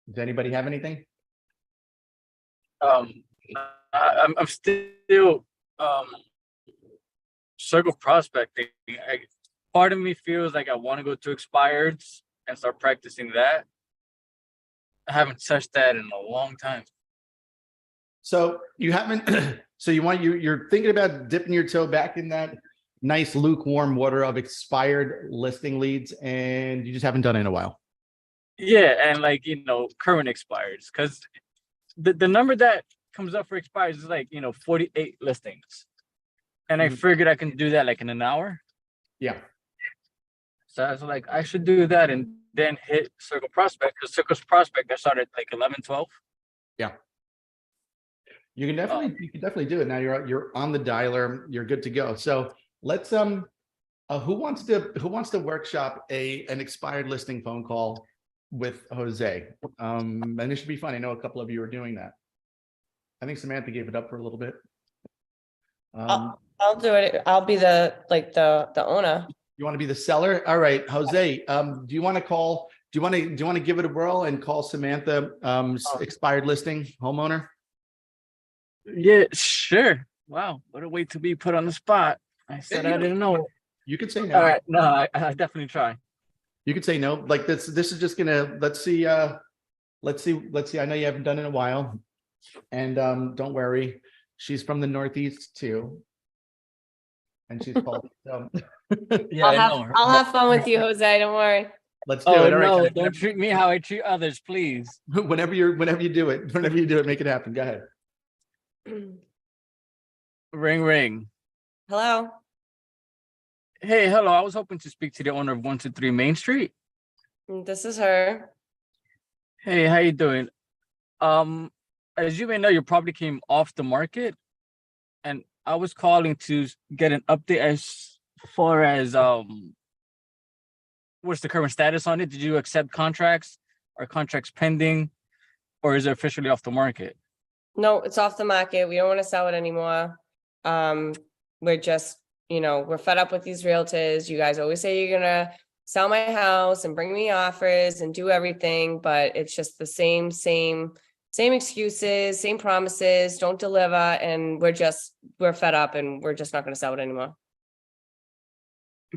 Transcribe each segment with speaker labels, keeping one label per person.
Speaker 1: Does anybody have anything?
Speaker 2: Um, I'm still circle prospecting. Part of me feels like I want to go to expireds and start practicing that. I haven't touched that in a long time.
Speaker 1: So you haven't, so you're thinking about dipping your toe back in that nice lukewarm water of expired listing leads, and you just haven't done it in a while.
Speaker 2: Yeah, and like current expireds, because the number that comes up for expires is like 48 listings, and I figured I can do that like in an hour.
Speaker 1: Yeah.
Speaker 2: So I was like, I should do that and then hit Circle Prospect, because Circle Prospect I started like 11, 12.
Speaker 1: Yeah. You can definitely do it. Now you're on the dialer, you're good to go. So let's who wants to workshop an expired listing phone call with Jose? And it should be fun. I know a couple of you are doing that. I think Samantha gave it up for a little bit.
Speaker 3: I'll do it. I'll be the owner.
Speaker 1: You want to be the seller? All right, Jose. Do you want to call? Do you want to give it a whirl and call Samantha, expired listing homeowner?
Speaker 2: Yeah, sure. Wow, what a way to be put on the spot. I said I didn't know.
Speaker 1: You could say no.
Speaker 2: All right, no, I definitely try.
Speaker 1: You could say no. Like this is just gonna, let's see. I know you haven't done it in a while, and don't worry, she's from the Northeast too, and she's called. So.
Speaker 2: Yeah,
Speaker 3: I'll have fun with you, Jose. Don't worry.
Speaker 1: Let's do it. All right,
Speaker 2: no, don't treat me how I treat others, please.
Speaker 1: whenever you do it, make it happen. Go ahead.
Speaker 2: Ring, ring.
Speaker 3: Hello.
Speaker 2: Hey, hello. I was hoping to speak to the owner of 123 Main Street.
Speaker 3: This is her.
Speaker 2: Hey, how you doing? As you may know, your property came off the market, and I was calling to get an update as far as what's the current status on it? Did you accept contracts? Are contracts pending, or is it officially off the market?
Speaker 3: No, it's off the market. We don't want to sell it anymore. We're just, we're fed up with these realtors. You guys always say you're gonna sell my house and bring me offers and do everything, but it's just the same excuses, same promises, don't deliver, and we're fed up and we're just not gonna sell it anymore.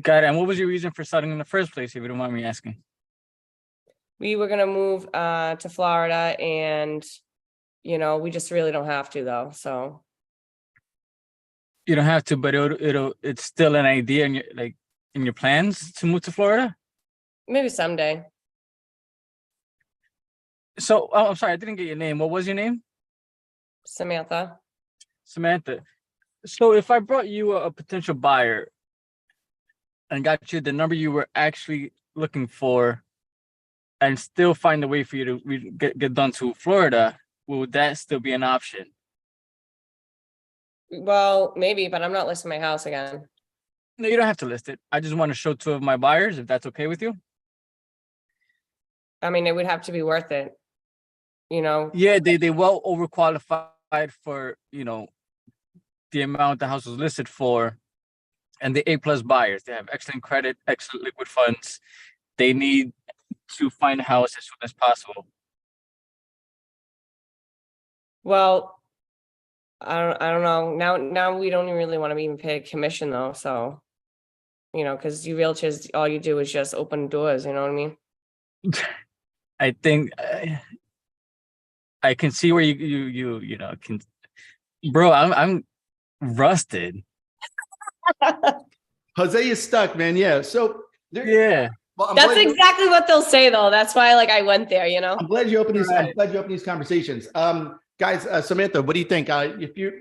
Speaker 2: Got it. And what was your reason for selling in the first place, if you don't mind me asking?
Speaker 3: We were gonna move to Florida, and we just really don't have to though. So
Speaker 2: you don't have to, but it's still an idea in your plans to move to Florida?
Speaker 3: Maybe someday.
Speaker 2: So I'm sorry, I didn't get your name. What was your name?
Speaker 3: Samantha.
Speaker 2: Samantha. So if I brought you a potential buyer and got you the number you were actually looking for, and still find a way for you to get done to Florida, would that still be an option?
Speaker 3: Well, maybe, but I'm not listing my house again.
Speaker 2: No, you don't have to list it. I just want to show two of my buyers, if that's okay with you.
Speaker 3: I mean, it would have to be worth it.
Speaker 2: Yeah, they well overqualified for the amount the house was listed for, and the A+ buyers. They have excellent credit, excellent liquid funds. They need to find a house as soon as possible.
Speaker 3: Well, I don't know. Now we don't really want to even pay a commission though. So, because you realtors, all you do is just open doors. You know what I mean?
Speaker 2: I think I can see where you can, bro. I'm rusted.
Speaker 1: Jose is stuck, man. Yeah. So
Speaker 2: yeah.
Speaker 1: Well,
Speaker 3: that's exactly what they'll say though. That's why I went there,
Speaker 1: I'm glad you opened these. Right. I'm glad you opened these conversations. Guys, Samantha, what do you think? If you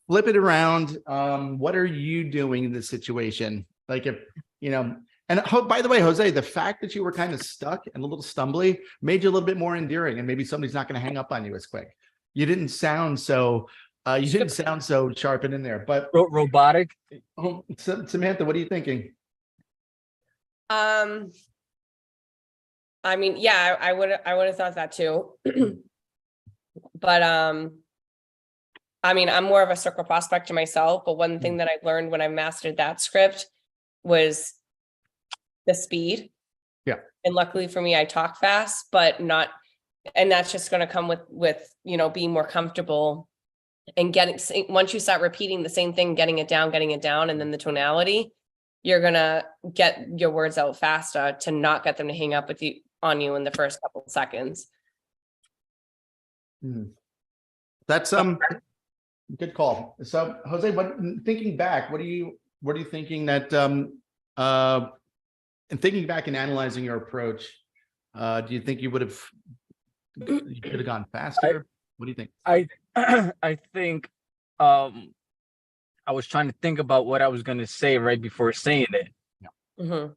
Speaker 1: flip it around, what are you doing in this situation? Like if, and by the way, Jose, the fact that you were kind of stuck and a little stumbly made you a little bit more endearing, and maybe somebody's not going to hang up on you as quick. You didn't sound so sharp and in there, but
Speaker 2: robotic.
Speaker 1: Samantha, what are you thinking?
Speaker 3: I mean, yeah, I would have thought that too. But I mean, I'm more of a circle prospector myself, but one thing that I learned when I mastered that script was the speed.
Speaker 1: Yeah.
Speaker 3: And luckily for me, I talk fast, but not And that's just gonna come with, you know, being more comfortable and once you start repeating the same thing, getting it down, and then the tonality, you're gonna get your words out faster to not get them to hang up on you in the first couple of seconds.
Speaker 1: That's good call. So Jose, thinking back, what are you thinking that and thinking back and analyzing your approach, do you think you could have gone faster? What do you think?
Speaker 2: I think I was trying to think about what I was gonna say right before saying it.
Speaker 3: Mhm.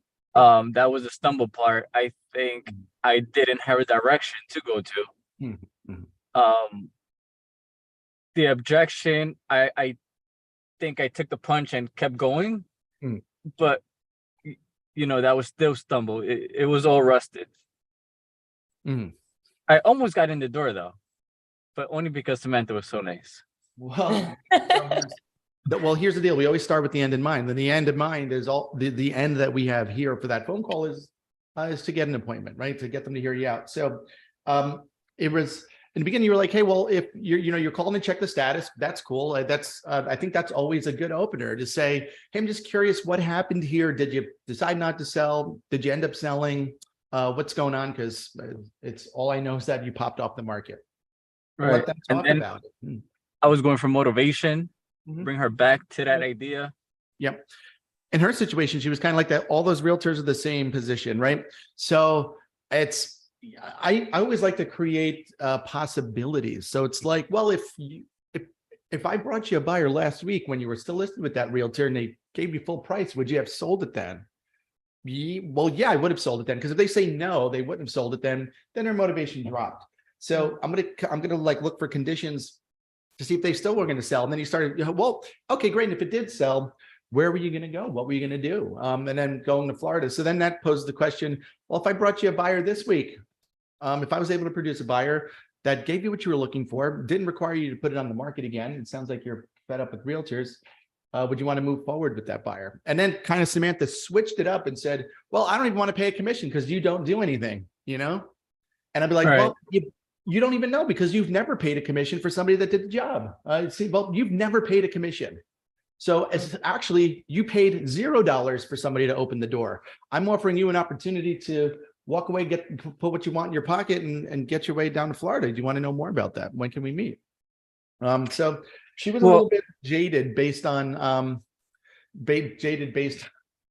Speaker 2: That was a stumble part. I think I didn't have a direction to go to. The objection, I think I took the punch and kept going, but you know, that was still stumble. It was all rusted. I almost got in the door though, but only because Samantha was so nice.
Speaker 1: Well, here's the deal. We always start with the end in mind. And the end in mind is all the end that we have here for that phone call is to get an appointment, right? To get them to hear you out. So it was in the beginning, you were like, hey, well, if you're calling to check the status, that's cool. I think that's always a good opener to say, hey, I'm just curious what happened here. Did you decide not to sell? Did you end up selling? What's going on? Because it's all I know is that you popped off the market.
Speaker 2: Right.
Speaker 1: Let them talk about it.
Speaker 2: I was going for motivation, bring her back to that idea.
Speaker 1: Yep. In her situation, she was kind of like that. All those realtors are the same position, right? So I always like to create possibilities. So it's like, well, if I brought you a buyer last week when you were still listed with that realtor and they gave you full price, would you have sold it then? Well, yeah, I would have sold it then, because if they say no, they wouldn't have sold it then their motivation dropped. So I'm gonna like look for conditions to see if they still were going to sell. And then he started, well, okay, great. And if it did sell, where were you going to go? What were you going to do? And then going to Florida. So then that posed the question, well, if I brought you a buyer this week, if I was able to produce a buyer that gave you what you were looking for, didn't require you to put it on the market again, it sounds like you're fed up with realtors, would you want to move forward with that buyer? And then kind of Samantha switched it up and said, well, I don't even want to pay a commission because you don't do anything, And I'd be like, well, you don't even know, because you've never paid a commission for somebody that did the job. You've never paid a commission. So it's actually, you paid $0 for somebody to open the door. I'm offering you an opportunity to walk away, put what you want in your pocket and get your way down to Florida. Do you want to know more about that? When can we meet? So she was a little bit jaded based on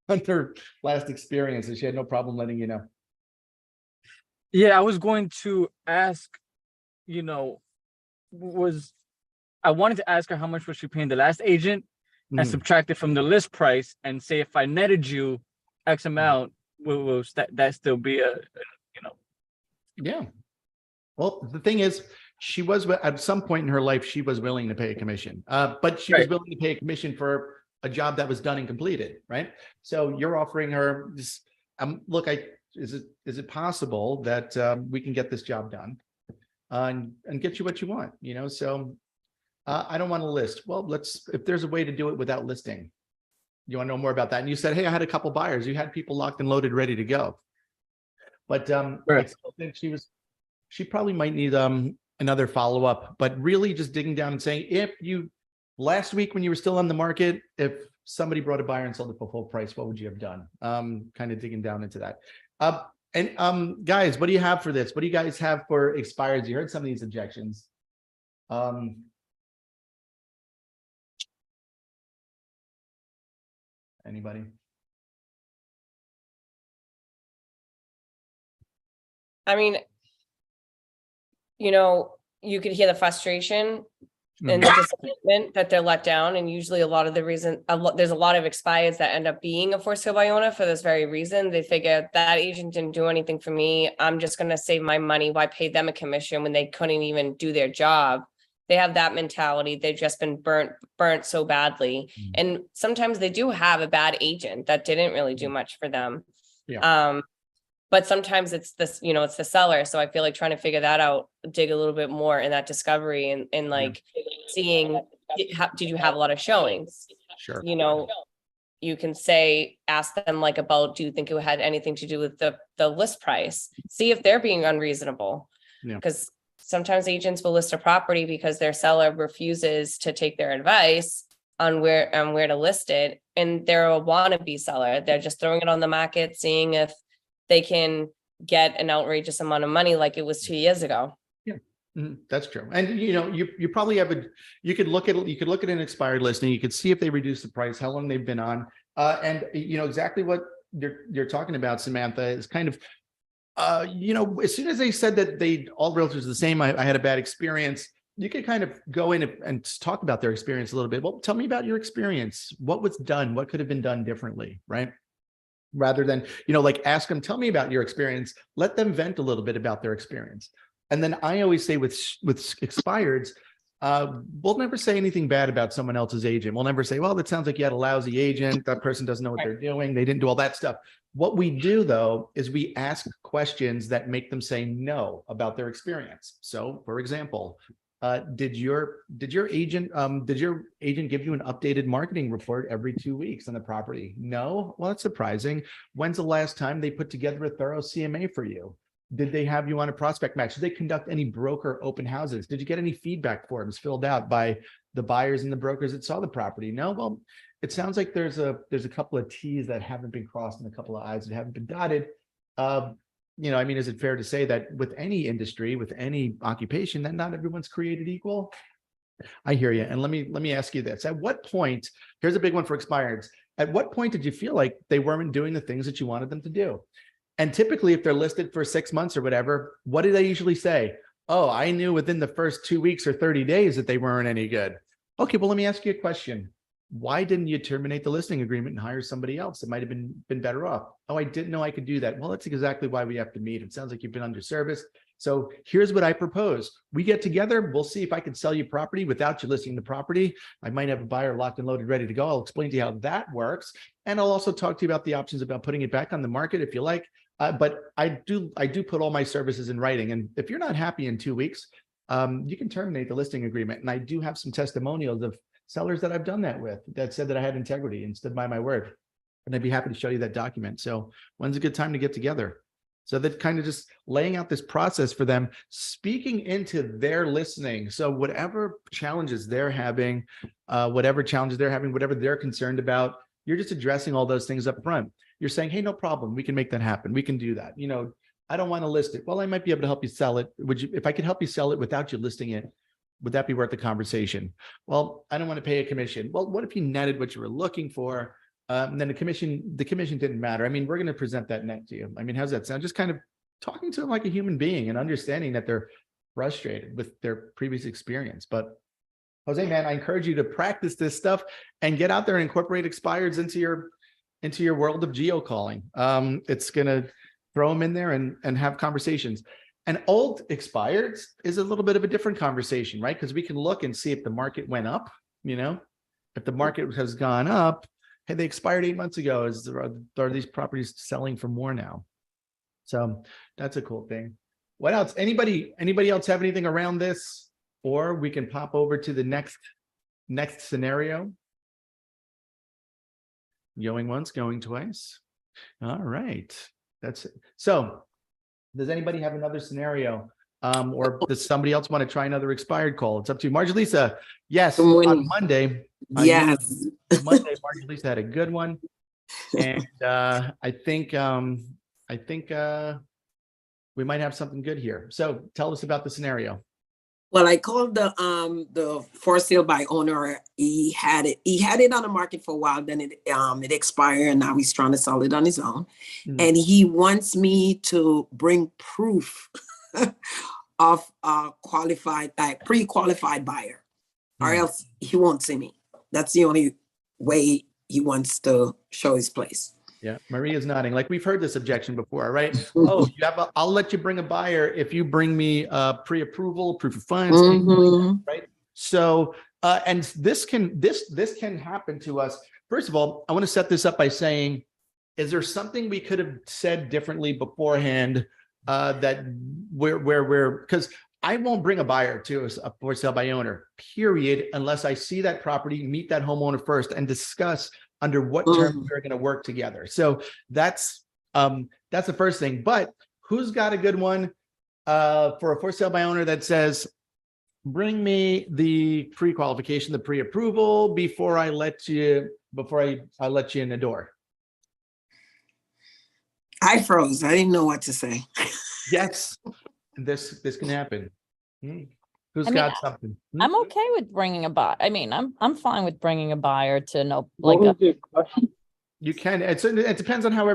Speaker 1: her last experience, and she had no problem letting you know.
Speaker 2: Yeah, I was going to ask, I wanted to ask her how much was she paying the last agent and subtract it from the list price and say, if I netted you X amount, will that still be
Speaker 1: Yeah. Well, the thing is, she was at some point in her life, she was willing to pay a commission, but she was willing to pay a commission for a job that was done and completed, right? So you're offering her this, look, is it possible that we can get this job done and get you what you want? So I don't want to list. Well, if there's a way to do it without listing, you want to know more about that? And you said, hey, I had a couple buyers. You had people locked and loaded, ready to go. But I still think she probably might need another follow-up, but really just digging down and saying, last week when you were still on the market, if somebody brought a buyer and sold it for full price, what would you have done? Kind of digging down into that. And guys, what do you have for this? What do you guys have for expireds? You heard some of these objections. Anybody?
Speaker 3: I mean, you could hear the frustration and the disappointment that they're let down. And usually there's a lot of expireds that end up being a for sale by owner for this very reason. They figure that agent didn't do anything for me. I'm just going to save my money. Why pay them a commission when they couldn't even do their job? They have that mentality. They've just been burnt so badly. And sometimes they do have a bad agent that didn't really do much for them.
Speaker 1: Yeah.
Speaker 3: But sometimes it's this, it's the seller. So I feel like trying to figure that out, dig a little bit more in that discovery and like seeing, did you have a lot of showings?
Speaker 1: Sure.
Speaker 3: You can ask them like about, do you think it had anything to do with the list price? See if they're being unreasonable.
Speaker 1: Yeah.
Speaker 3: Because sometimes agents will list a property because their seller refuses to take their advice on where to list it. And they're a wannabe seller. They're just throwing it on the market, seeing if they can get an outrageous amount of money like it was 2 years ago.
Speaker 1: That's true. And you probably have you could look at an expired listing. You could see if they reduced the price, how long they've been on. And exactly what you're talking about, Samantha, is kind of, as soon as they said that all realtors are the same, I had a bad experience. You could kind of go in and talk about their experience a little bit. Well, tell me about your experience. What was done? What could have been done differently, right? Rather than, like ask them, tell me about your experience. Let them vent a little bit about their experience. And then I always say with expireds, we'll never say anything bad about someone else's agent. We'll never say, well, that sounds like you had a lousy agent. That person doesn't know what they're doing. They didn't do all that stuff. What we do, though, is we ask questions that make them say no about their experience. So, for example, did your agent give you an updated marketing report every 2 weeks on the property? No? Well, that's surprising. When's the last time they put together a thorough CMA for you? Did they have you on a prospect match? Did they conduct any broker open houses? Did you get any feedback forms filled out by the buyers and the brokers that saw the property? No? Well, it sounds like there's a couple of T's that haven't been crossed and a couple of I's that haven't been dotted. Is it fair to say that with any industry, with any occupation, that not everyone's created equal? I hear you. And let me ask you this. At what point, here's a big one for expireds. At what point did you feel like they weren't doing the things that you wanted them to do? And typically, if they're listed for 6 months or whatever, what do they usually say? Oh, I knew within the first 2 weeks or 30 days that they weren't any good. Okay, well, let me ask you a question. Why didn't you terminate the listing agreement and hire somebody else that might have been better off? Oh, I didn't know I could do that. Well, that's exactly why we have to meet. It sounds like you've been underserviced. So here's what I propose. We get together. We'll see if I can sell you property without you listing the property. I might have a buyer locked and loaded, ready to go. I'll explain to you how that works. And I'll also talk to you about the options about putting it back on the market if you like. But I do put all my services in writing. And if you're not happy in 2 weeks, you can terminate the listing agreement. And I do have some testimonials of sellers that I've done that with that said that I had integrity and stood by my word. And I'd be happy to show you that document. So when's a good time to get together? So that kind of just laying out this process for them, speaking into their listening. So whatever challenges they're having, whatever they're concerned about, you're just addressing all those things up front. You're saying, hey, no problem. We can make that happen. We can do that. I don't want to list it. Well, I might be able to help you sell it. If I could help you sell it without you listing it, would that be worth the conversation? Well, I don't want to pay a commission. Well, what if you netted what you were looking for? And then the commission didn't matter. I mean, we're going to present that net to you. I mean, how's that sound? Just kind of talking to them like a human being and understanding that they're frustrated with their previous experience. But Jose, man, I encourage you to practice this stuff and get out there and incorporate expireds into your world of geocalling. It's going to throw them in there and have conversations. And old expireds is a little bit of a different conversation, right? Because we can look and see if the market went up, if the market has gone up. Hey, they expired 8 months ago. Are these properties selling for more now? So that's a cool thing. What else? Anybody else have anything around this? Or we can pop over to the next scenario. Going once, going twice. All right. That's it. So does anybody have another scenario? Or does somebody else want to try another expired call? It's up to you. Marjolisa, yes, on Monday.
Speaker 4: Yes.
Speaker 1: Monday, Marjolisa had a good one. And I think we might have something good here. So tell us about the scenario.
Speaker 4: Well, I called the for sale by owner. He had it on the market for a while, then it expired, and now he's trying to sell it on his own.
Speaker 1: Mhm.
Speaker 4: And he wants me to bring proof of a pre-qualified buyer, or else he won't see me. That's the only way he wants to show his place.
Speaker 1: Yeah, Maria's nodding. Like we've heard this objection before, right? Oh, I'll let you bring a buyer if you bring me pre-approval, proof of funds, anything like that, right? So, and this can happen to us. First of all, I want to set this up by saying, is there something we could have said differently beforehand that we're because I won't bring a buyer to a for sale by owner, period, unless I see that property, meet that homeowner first, and discuss under what terms we're going to work together. So that's the first thing. But who's got a good one? for a for sale by owner that says, bring me the pre-qualification, the pre-approval before I let you in the door.
Speaker 4: I froze. I didn't know what to say.
Speaker 1: Yes, this can happen. Who's
Speaker 5: I mean,
Speaker 1: got something?
Speaker 5: I'm okay with bringing a buyer. I mean, I'm fine with bringing a buyer to know,
Speaker 6: What
Speaker 5: like,
Speaker 6: was your question?
Speaker 1: You can. It depends on how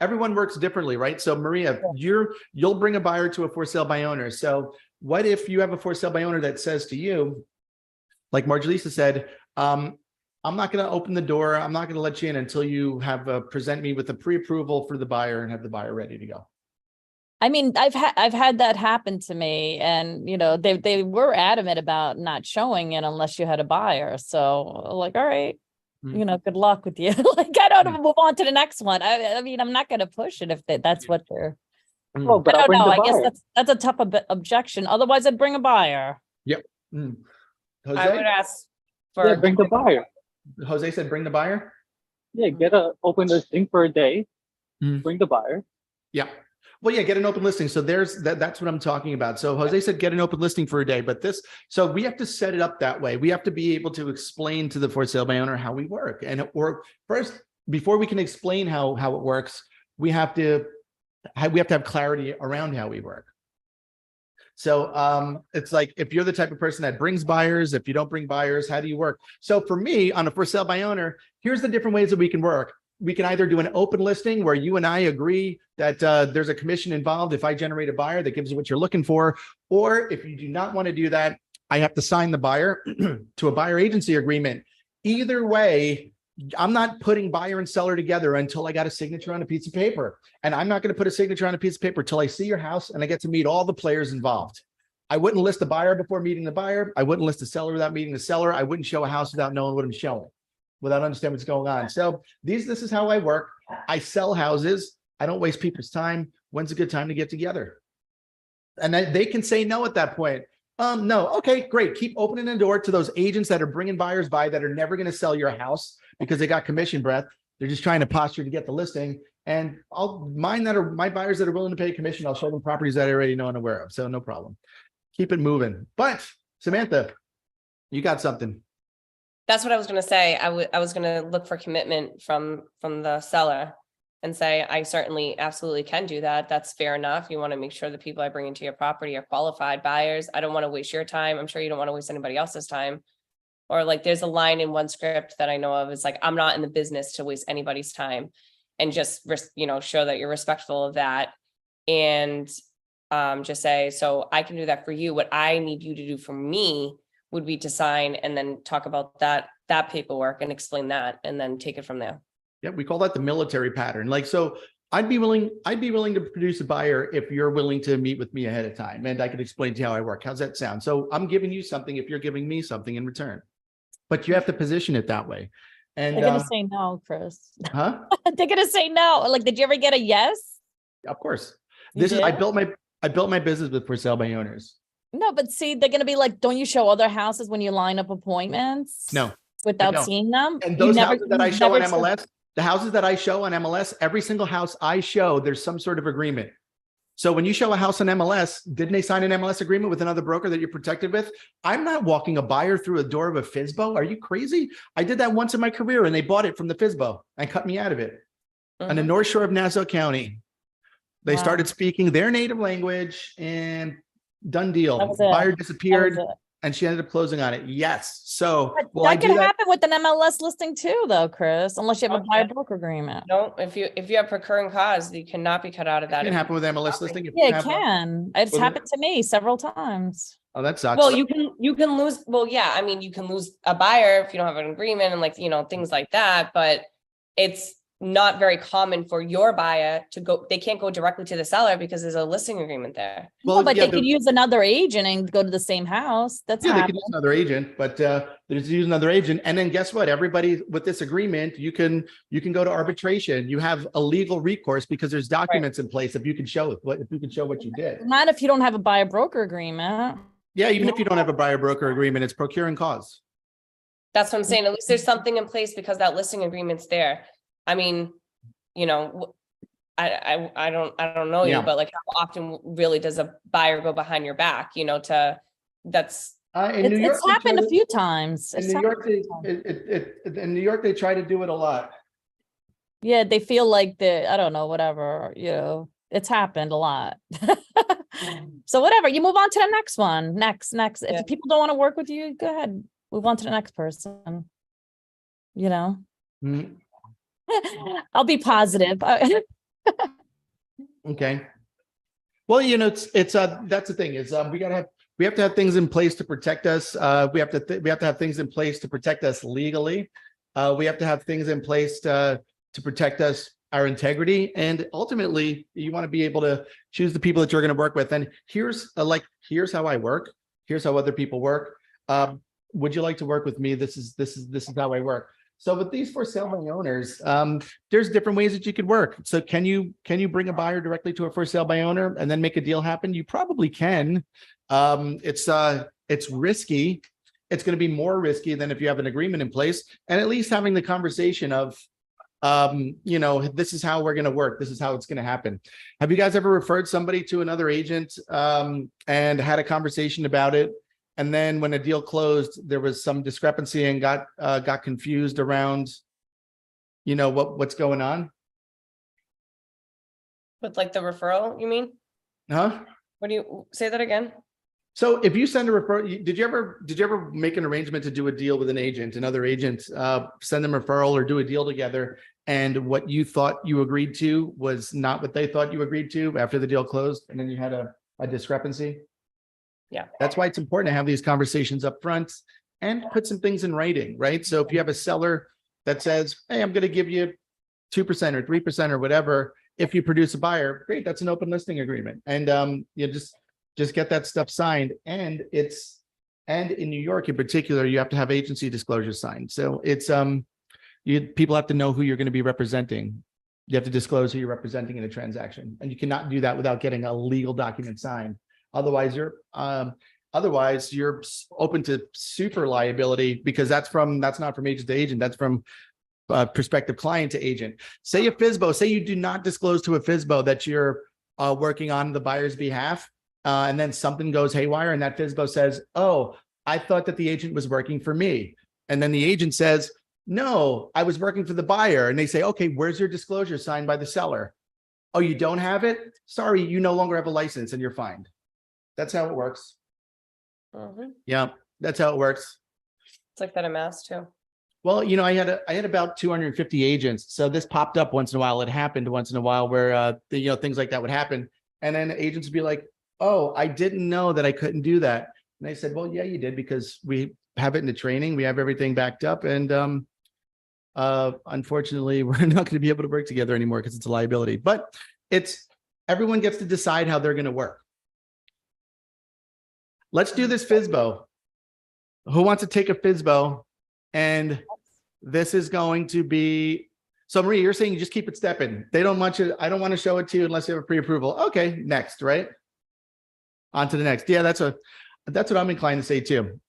Speaker 1: everyone works differently, right? So Maria, you'll bring a buyer to a for sale by owner. So what if you have a for sale by owner that says to you, like Marjolisa said, I'm not going to open the door. I'm not going to let you in until you have present me with a pre-approval for the buyer and have the buyer ready to go.
Speaker 5: I mean, I've had that happen to me, and you know, they were adamant about not showing it unless you had a buyer. So like, all right, you know, good luck with you. Like, I don't move on to the next one. I mean, I'm not going to push it if that's what they're.
Speaker 6: Oh,
Speaker 5: I
Speaker 6: but I'll
Speaker 5: don't
Speaker 6: bring
Speaker 5: know.
Speaker 6: the
Speaker 5: I guess
Speaker 6: buyer.
Speaker 5: that's a tough objection. Otherwise, I'd bring a buyer.
Speaker 1: Mm.
Speaker 3: I would
Speaker 1: Jose?
Speaker 3: ask for.
Speaker 6: Yeah, bring the buyer.
Speaker 1: Jose said, bring the buyer.
Speaker 6: Yeah, get a open listing for a day.
Speaker 1: Mm.
Speaker 6: Bring the buyer.
Speaker 1: Yeah. Well, yeah, get an open listing. So that's what I'm talking about. So Jose said, get an open listing for a day, so we have to set it up that way. We have to be able to explain to the for sale by owner how we work. And first, before we can explain how it works, we have to have clarity around how we work. So it's like, if you're the type of person that brings buyers, if you don't bring buyers, how do you work? So for me, on a for sale by owner, here's the different ways that we can work. We can either do an open listing where you and I agree that there's a commission involved if I generate a buyer that gives you what you're looking for. Or if you do not want to do that, I have to sign the buyer to a buyer agency agreement. Either way, I'm not putting buyer and seller together until I got a signature on a piece of paper. And I'm not going to put a signature on a piece of paper till I see your house and I get to meet all the players involved. I wouldn't list the buyer before meeting the buyer. I wouldn't list the seller without meeting the seller. I wouldn't show a house without knowing what I'm showing, without understanding what's going on. So this is how I work. I sell houses. I don't waste people's time. When's a good time to get together? And they can say no at that point. No. Okay, great. Keep opening the door to those agents that are bringing buyers by that are never going to sell your house because they got commission breath. They're just trying to posture to get the listing. And my buyers that are willing to pay commission, I'll show them properties that I already know and aware of. So no problem. Keep it moving. But Samantha, you got something.
Speaker 3: That's what I was going to say. I was going to look for commitment from the seller and say, I certainly absolutely can do that. That's fair enough. You want to make sure the people I bring into your property are qualified buyers. I don't want to waste your time. I'm sure you don't want to waste anybody else's time. Or like, there's a line in one script that I know of. It's like, I'm not in the business to waste anybody's time, and just, show that you're respectful of that. And just say, so I can do that for you. What I need you to do for me would be to sign, and then talk about that paperwork and explain that, and then take it from there.
Speaker 1: Yeah, we call that the military pattern. Like, so I'd be willing to produce a buyer if you're willing to meet with me ahead of time, and I can explain to you how I work. How's that sound? So I'm giving you something if you're giving me something in return, but you have to position it that way. And
Speaker 5: They're gonna say no, Chris.
Speaker 1: huh?
Speaker 5: They're gonna say no. Like, did you ever get a yes?
Speaker 1: Of course.
Speaker 5: You
Speaker 1: I
Speaker 5: did?
Speaker 1: built my business with for sale by owners.
Speaker 5: No, but see, they're gonna be like, don't you show other houses when you line up appointments?
Speaker 1: No.
Speaker 5: Without
Speaker 1: don't.
Speaker 5: seeing them?
Speaker 1: And
Speaker 5: You
Speaker 1: those
Speaker 5: never-
Speaker 1: houses that I
Speaker 5: you
Speaker 1: show on
Speaker 5: never showed-
Speaker 1: MLS, the houses that I show on MLS, every single house I show, there's some sort of agreement. So when you show a house on MLS, didn't they sign an MLS agreement with another broker that you're protected with? I'm not walking a buyer through a door of a FSBO. Are you crazy? I did that once in my career, and they bought it from the FSBO and cut me out of it. On the
Speaker 3: Mhm.
Speaker 1: North Shore of Nassau County, they
Speaker 5: Wow.
Speaker 1: started speaking their native language, and done deal.
Speaker 5: That was it.
Speaker 1: Buyer
Speaker 5: That
Speaker 1: disappeared,
Speaker 5: was it.
Speaker 1: and she ended up closing on it. Yes. So
Speaker 5: But
Speaker 1: will I
Speaker 5: that
Speaker 1: do
Speaker 5: could
Speaker 1: that?
Speaker 5: happen with an MLS listing too, though, Chris, unless you have a
Speaker 3: Okay.
Speaker 5: buyer broker agreement.
Speaker 3: No, if you have procuring cause, you cannot be cut out of
Speaker 1: That
Speaker 3: that.
Speaker 1: can happen with MLS listing. if
Speaker 5: Yeah,
Speaker 1: you
Speaker 5: it
Speaker 1: have one.
Speaker 5: can. It's
Speaker 1: Well,
Speaker 5: happened to me several times.
Speaker 1: Oh, that sucks.
Speaker 3: Well, you can lose, well, yeah, I mean, you can lose a buyer if you don't have an agreement and like, things like that, but it's not very common for your buyer to go, they can't go directly to the seller because there's a listing agreement there.
Speaker 5: Well, but
Speaker 1: yeah,
Speaker 5: they could use another agent and go to the same house. That's
Speaker 1: yeah, they could
Speaker 5: happened.
Speaker 1: use another agent, but there's use another agent. And then guess what? Everybody with this agreement, you can go to arbitration. You have a legal recourse because there's documents in place if you can show what you did.
Speaker 5: Not if you don't have a buyer broker agreement.
Speaker 1: Yeah, even if you don't have a buyer broker agreement, it's procuring cause.
Speaker 3: That's what I'm saying. At least there's something in place because that listing agreement's there. I mean, I don't know
Speaker 1: Yeah.
Speaker 3: you, but like how often really does a buyer go behind your back, you know, that's,
Speaker 1: In New York,
Speaker 5: It's
Speaker 1: they
Speaker 5: happened
Speaker 1: try
Speaker 5: a
Speaker 1: to-
Speaker 5: few times.
Speaker 1: In
Speaker 5: It's
Speaker 1: New
Speaker 5: happened
Speaker 1: York,
Speaker 5: a few times.
Speaker 1: in New York, they try to do it a lot.
Speaker 5: Yeah, they feel like I don't know, whatever, you know, it's happened a lot. So whatever, you move on to the next one. Next.
Speaker 3: Yeah.
Speaker 5: If people don't want to work with you, go ahead, move on to the next person. You know,
Speaker 1: Mhm.
Speaker 5: I'll be positive.
Speaker 1: Okay. Well, you know, it's that's the thing is we have to have things in place to protect us. We have to have things in place to protect us legally. We have to have things in place to protect us, our integrity, and ultimately, you want to be able to choose the people that you're going to work with. And here's how I work. Here's how other people work. Would you like to work with me? This is how I work. So with these for sale by owners, there's different ways that you could work. So can you bring a buyer directly to a for sale by owner and then make a deal happen? You probably can. It's risky. It's going to be more risky than if you have an agreement in place, and at least having the conversation of, you know, this is how we're going to work. This is how it's going to happen. Have you guys ever referred somebody to another agent, and had a conversation about it? And then when a deal closed, there was some discrepancy and got confused around, you know, what's going on?
Speaker 3: with like the referral, you mean?
Speaker 1: Huh?
Speaker 3: What do you, say that again?
Speaker 1: So if you send a referral, did you ever make an arrangement to do a deal with an agent, another agent, send them referral or do a deal together, and what you thought you agreed to was not what they thought you agreed to after the deal closed, and then you had a discrepancy?
Speaker 3: Yeah.
Speaker 1: That's why it's important to have these conversations up front and put some things in writing, right? So if you have a seller that says, hey, I'm going to give you 2% or 3% or whatever, if you produce a buyer, great, that's an open listing agreement. And you just get that stuff signed. And in New York in particular, you have to have agency disclosure signed. So it's people have to know who you're going to be representing. You have to disclose who you're representing in a transaction, and you cannot do that without getting a legal document signed. Otherwise, you're open to super liability, because that's not from agent to agent. That's from prospective client to agent. Say a FSBO, say you do not disclose to a FSBO that you're working on the buyer's behalf, and then something goes haywire, and that FSBO says, "Oh, I thought that the agent was working for me," and then the agent says, "No, I was working for the buyer," and they say, "Okay, where's your disclosure signed by the seller?" "Oh, you don't have it? Sorry, you no longer have a license, and you're fined." That's how it works.
Speaker 3: Mhm.
Speaker 1: Yeah, that's how it works.
Speaker 3: It's like that in Mass too.
Speaker 1: Well, you know, I had about 250 agents. So this popped up once in a while. It happened once in a while where, you know, things like that would happen. And then agents would be like, "Oh, I didn't know that I couldn't do that." And I said, "Well, yeah, you did, because we have it in the training. We have everything backed up. And unfortunately, we're not going to be able to work together anymore because it's a liability." But everyone gets to decide how they're going to work. Let's do this FSBO. Who wants to take a FSBO? And this is going to be, so Maria, you're saying you just keep it stepping. They don't want you, I don't want to show it to you unless you have a pre-approval. Okay, next, right? On to the next. Yeah, that's what I'm inclined to say too.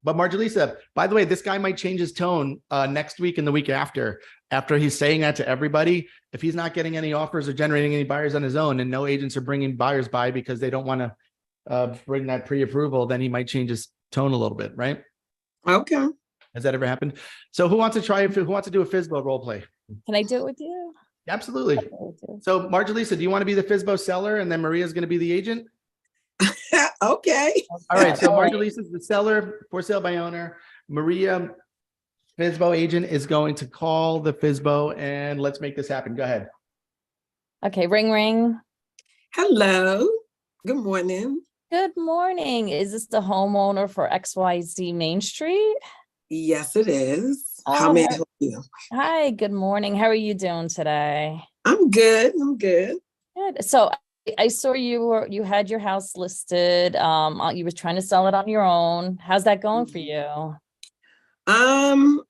Speaker 1: But Marjolisa, by the way, this guy might change his tone next week and the week after he's saying that to everybody. If he's not getting any offers or generating any buyers on his own, and no agents are bringing buyers by because they don't want to bring that pre-approval, then he might change his tone a little bit, right?
Speaker 4: Okay.
Speaker 1: Has that ever happened? So who wants to do a FSBO role play?
Speaker 5: Can I do it with you?
Speaker 1: Absolutely.
Speaker 5: Okay.
Speaker 1: So Marjolisa, do you want to be the FSBO seller and then Maria's going to be the agent?
Speaker 4: Okay.
Speaker 1: All right. So
Speaker 5: All right.
Speaker 1: Marjolisa's the seller, for sale by owner. Maria, FSBO agent, is going to call the FSBO, and let's make this happen. Go ahead.
Speaker 5: Okay, ring, ring.
Speaker 4: Hello. Good morning.
Speaker 5: Good morning. Is this the homeowner for XYZ Main Street?
Speaker 4: Yes, it is. How
Speaker 5: Oh,
Speaker 4: may I
Speaker 5: hi.
Speaker 4: help you?
Speaker 5: Hi, good morning. How are you doing today?
Speaker 4: I'm good. I'm good.
Speaker 5: Good. So I saw you had your house listed. You were trying to sell it on your own. How's that going for you?
Speaker 4: I'm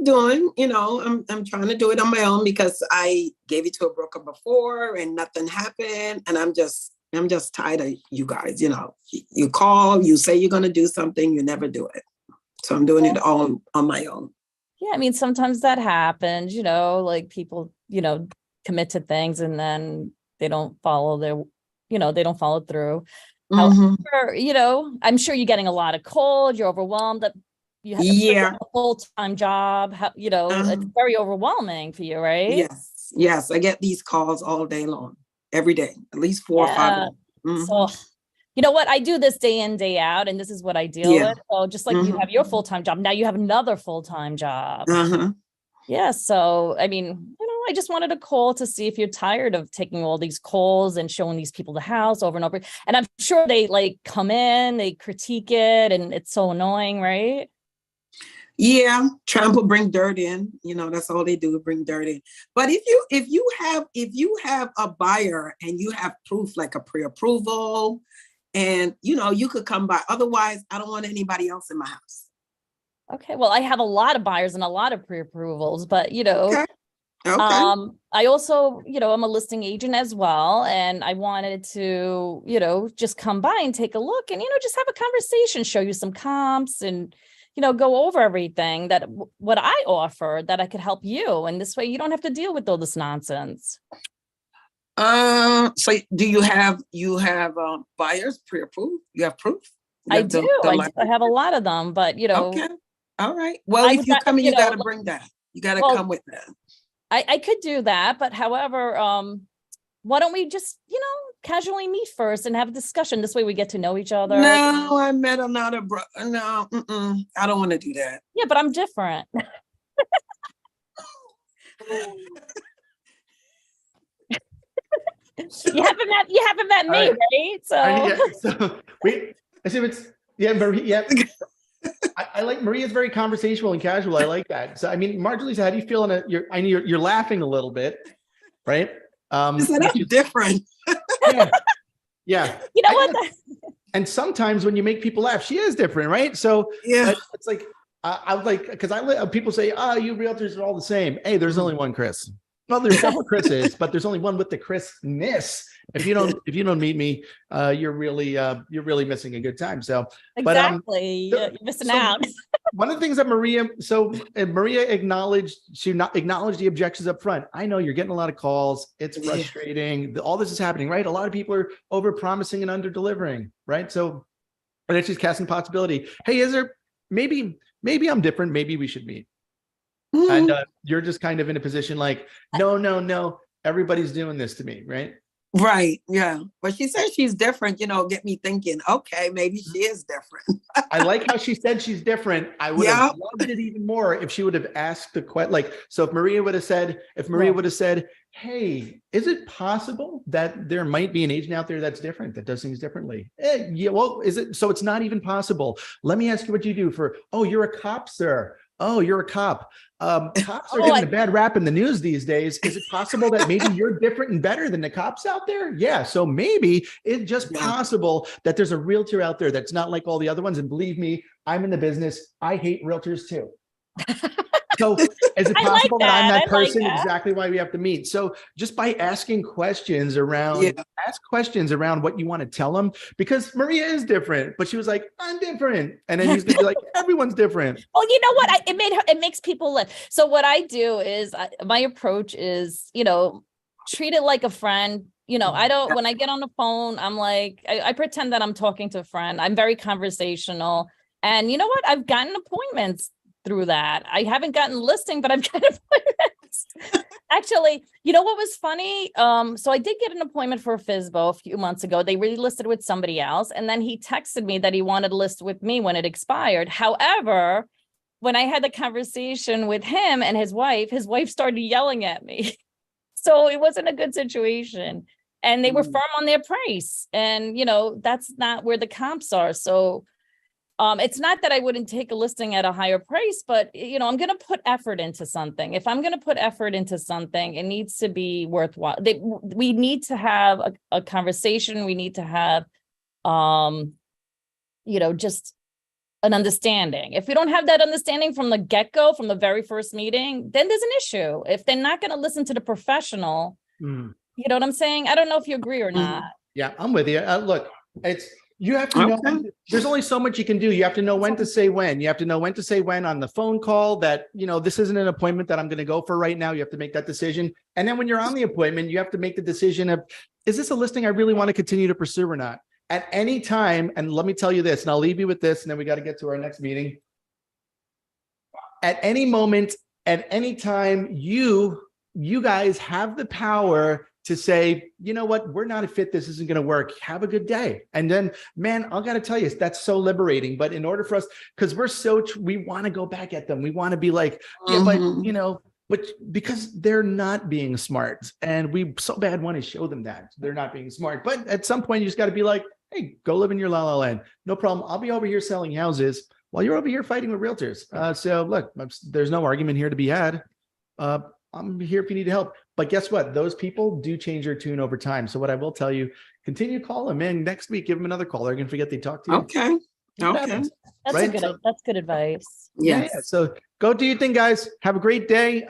Speaker 4: doing, I'm trying to do it on my own because I gave it to a broker before and nothing happened. And I'm just tired of you guys, you call, you say you're going to do something, you never do it. So I'm doing it all on my own.
Speaker 5: Yeah, I mean, sometimes that happens, like people, commit to things and then they don't follow their, they don't follow through.
Speaker 4: Mhm.
Speaker 5: However, I'm sure you're getting a lot of calls, you're overwhelmed, that you have
Speaker 4: Yeah.
Speaker 5: a full-time job, it's very overwhelming for you, right?
Speaker 4: Yes. I get these calls all day long, every day, at least 4 or 5
Speaker 5: Yeah.
Speaker 4: of them.
Speaker 5: So, you know what? I do this day in, day out, and this is what I deal
Speaker 4: Yeah.
Speaker 5: with. So just like you have your full-time job, now you have another full-time job. Yeah. So, I mean, I just wanted to call to see if you're tired of taking all these calls and showing these people the house over and over. And I'm sure they like come in, they critique it, and it's so annoying, right?
Speaker 4: Yeah, trying to bring dirt in, that's all they do, bring dirt in. But if you have a buyer and you have proof like a pre-approval and you could come by, otherwise I don't want anybody else in my house.
Speaker 5: Okay, well, I have a lot of buyers and a lot of pre-approvals, but
Speaker 4: Okay.
Speaker 5: I also, I'm a listing agent as well, and I wanted to, just come by and take a look and, just have a conversation, show you some comps and, go over everything that what I offer that I could help you. And this way you don't have to deal with all this nonsense.
Speaker 4: So do you have buyers pre-approved? You have proof?
Speaker 5: I do. I have a lot of them, but
Speaker 4: Okay. All right. Well, if you come in, you got to bring that. You got to come with that.
Speaker 5: I could do that, but however, why don't we just, casually meet first and have a discussion? This way we get to know each other.
Speaker 4: No, I met another no, I don't want to do that.
Speaker 5: Yeah, but I'm different. You haven't met me, right? So
Speaker 1: I see Maria. I like Maria's very conversational and casual. I like that. So I mean, Marjolaine, how do you feel? You're laughing a little bit, right?
Speaker 4: I'm different.
Speaker 1: Yeah.
Speaker 5: You know what?
Speaker 1: And sometimes when you make people laugh, she is different, right? So
Speaker 4: yeah,
Speaker 1: it's like I was like, because people say, you realtors are all the same. Hey, there's only one Chris. Well, there's several Chris's, but there's only one with the Chrisness. If you don't meet me, you're really missing a good time. So
Speaker 5: exactly, you're missing out.
Speaker 1: One of the things that Maria acknowledged, acknowledged the objections up front. I know you're getting a lot of calls. It's frustrating. All this is happening, right? A lot of people are over promising and under delivering, right? So, but it's just casting possibility. Hey, is there maybe I'm different? Maybe we should meet. And you're just kind of in a position like, no, everybody's doing this to me, right?
Speaker 4: Right. Yeah. But she said she's different, get me thinking, okay, maybe she is different.
Speaker 1: I like how she said she's different. I would have loved it even more if she would have asked the question. So if Maria would have said, hey, is it possible that there might be an agent out there that's different, that does things differently? Yeah. Well, is it? So it's not even possible. Let me ask you what you do you're a cop, sir. Oh, you're a cop. Cops are getting a bad rap in the news these days. Is it possible that maybe you're different and better than the cops out there? Yeah. So maybe it's just possible that there's a realtor out there that's not like all the other ones. And believe me, I'm in the business. I hate realtors too. So is it possible that I'm that person? Exactly why we have to meet. So just by asking questions around, what you want to tell them, because Maria is different, but she was like, I'm different. And then he's gonna be like, everyone's different.
Speaker 5: Well, you know what? It makes people live. So what I do is my approach is, treat it like a friend. I don't, when I get on the phone, I'm like, I pretend that I'm talking to a friend. I'm very conversational. And you know what? I've gotten appointments through that. I haven't gotten listing, but I've gotten appointments. Actually, you know what was funny? So I did get an appointment for a FSBO a few months ago. They listed with somebody else. And then he texted me that he wanted to list with me when it expired. However, when I had the conversation with him and his wife started yelling at me. So it wasn't a good situation. And they were firm on their price. And, that's not where the comps are. So it's not that I wouldn't take a listing at a higher price, but, I'm going to put effort into something. If I'm going to put effort into something, it needs to be worthwhile. We need to have a conversation. We need to have, just an understanding. If we don't have that understanding from the get-go, from the very first meeting, then there's an issue. If they're not going to listen to the professional, you know what I'm saying? I don't know if you agree or not.
Speaker 1: Yeah, I'm with you. Look, it's, You have to know,
Speaker 4: Okay.
Speaker 1: there's only so much you can do. You have to know when to say when. You have to know when to say when on the phone call that, this isn't an appointment that I'm going to go for right now. You have to make that decision. And then when you're on the appointment, you have to make the decision of, is this a listing I really want to continue to pursue or not? At any time, and let me tell you this, and I'll leave you with this, and then we got to get to our next meeting. At any moment, at any time, you guys have the power to say, you know what, we're not a fit. This isn't going to work. Have a good day. And then, man, I got to tell you, that's so liberating. But in order for us, because we want to go back at them. We want to be like, yeah,
Speaker 4: Mhm.
Speaker 1: but because they're not being smart, and we so bad want to show them that they're not being smart. But at some point, you just got to be like, hey, go live in your la la land. No problem. I'll be over here selling houses while you're over here fighting with realtors. So look, there's no argument here to be had. I'm here if you need help. But guess what? Those people do change their tune over time. So what I will tell you, continue to call them in next week. Give them another call. They're going to forget they talked to you.
Speaker 4: Okay.
Speaker 1: It
Speaker 4: Okay.
Speaker 1: happens.
Speaker 5: That's
Speaker 1: Right?
Speaker 5: that's good advice.
Speaker 4: Yes.
Speaker 1: So go do your thing, guys. Have a great day.